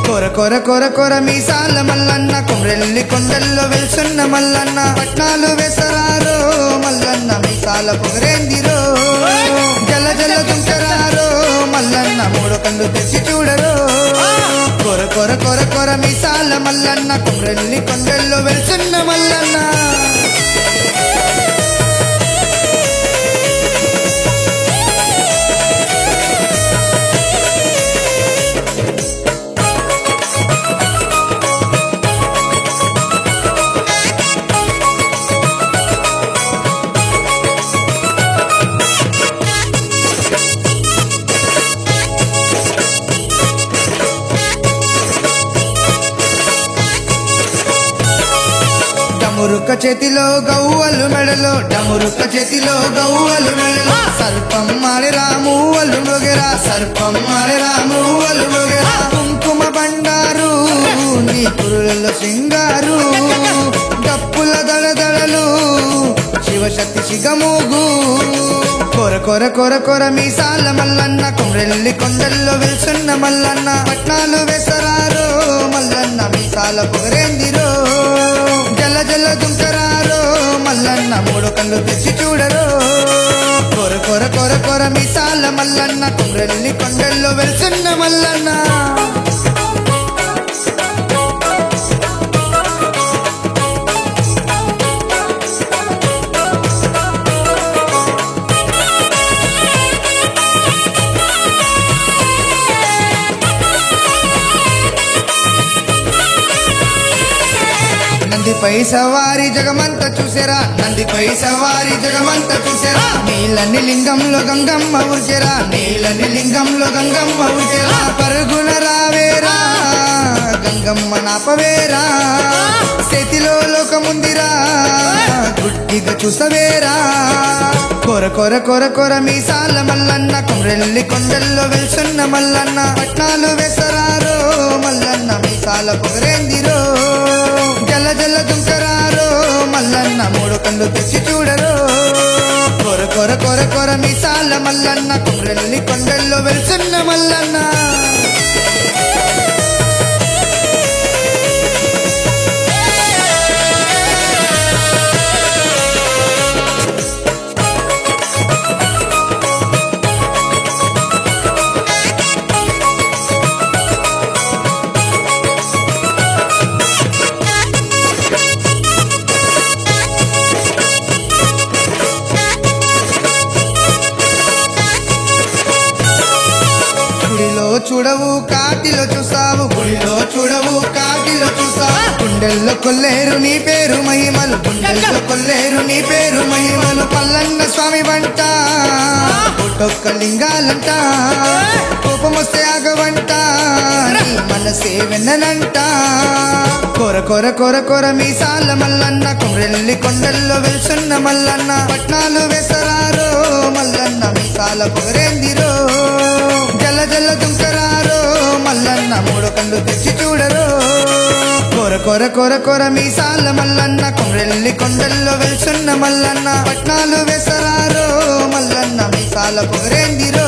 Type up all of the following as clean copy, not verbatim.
కొర కొర కొర కొర మీసాల మల్లన్న కొమ్రెల్లి కొండల్లో వెల్సున్న మల్లన్న పట్నాలు వెసరారో మల్లన్న మీసాల పొగరేందిరో జల జల దుంకరారో మల్లన్న మూడు కళ్ళు తెచ్చి చూడరో కొర కొర కొర కొర మీసాల మల్లన్న కొమ్రెల్లి కొండల్లో వెల్సున్న మల్లన్న డమురుక చేతిలో గవ్వలు మెడలో డమురుక చేతిలో గవ్వలు మెడలో సర్పం మాడిరా మూవలు మొగెరా సర్పం మాడిరా మూవలు మొగెరా కుంకుమ బండారు నీ పురులలో సింగారు డప్పుల దళదళలు శివశక్తి సిగమోగు కొర కొర కొర కొర మీసాల మల్లన్న కొమ్రెల్లి కొండల్లో వెల్సున్న మల్లన్న పట్నాలు వెసరారో మల్లన్న మీసాల పొగరేందిరో జల జల దుంకరారో మల్లన్న మూడు కళ్ళు తెచ్చి చూడరో కొర కొర కొర కొర మీసాల మల్లన్న కొమ్రెల్లి కొండల్లో వెల్సున్న మల్లన్న నందిపై సవారి జగమంత చూసేరా నందిపై సవారి జగమంత చూసేరా నీలని లింగంలో గంగమ్మ ఉరిచెరా నీలని లింగంలో గంగమ్మ ఉరిచెరా పరుగున రావేరా గంగమ్మ నాపవేరా చేతిలో లోకముందిరా గుడ్డిగా చూసవేరా కొర కొర కొర కొర మీసాల మల్లన్న కొమ్రెల్లి కొండల్లో వెల్సున్న మల్లన్న పట్నాలు వెసరారో మల్లన్న మీసాల పొగరేందిరో జల జల దుంకరారో మల్లన్న మూడు కళ్ళు తెచ్చి చూడరో కొర కొర కొర కొర మీసాల మల్లన్న కొమ్రెల్లి కొండల్లో వెల్సున్న మల్లన్న చూడవు కాటిలో చూసావు గుడిలో చూడవు కాటిలో చూసావు గుండెల్లో కొల్లేరు నీ పేరు మహిమలు గుండెల్లో కొల్లేరు నీ పేరు మహిమలు పల్లన్న స్వామి వంట ఒక్క లింగాలంట కోపం వస్తే ఆగవంట నీ మనసే వెన్ననంట కొర కొర కొర కొర మీసాల మల్లన్న కొమ్రెల్లి కొండల్లో వెల్సున్న మల్లన్న పట్నాలు వెసరారో మల్లన్న మీసాల పొగరేందిరో జల జల దుంకరారో మల్లన్న మూడు కళ్ళు తెచ్చి చూడరో కొర కొర కొర కొర మీసాల మల్లన్న కొమ్రెల్లి కొండల్లో వెల్సున్న మల్లన్న పట్నాలు వెసరారో మల్లన్న మీసాల పొగరేందిరో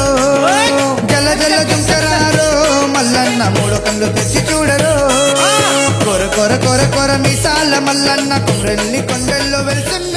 జల జల దుంకరారో మల్లన్న మూడు కళ్ళు తెచ్చి చూడరో కొర కొర కొర కొర మీసాల మల్లన్న కొమ్రెల్లి కొండల్లో వెల్సున్న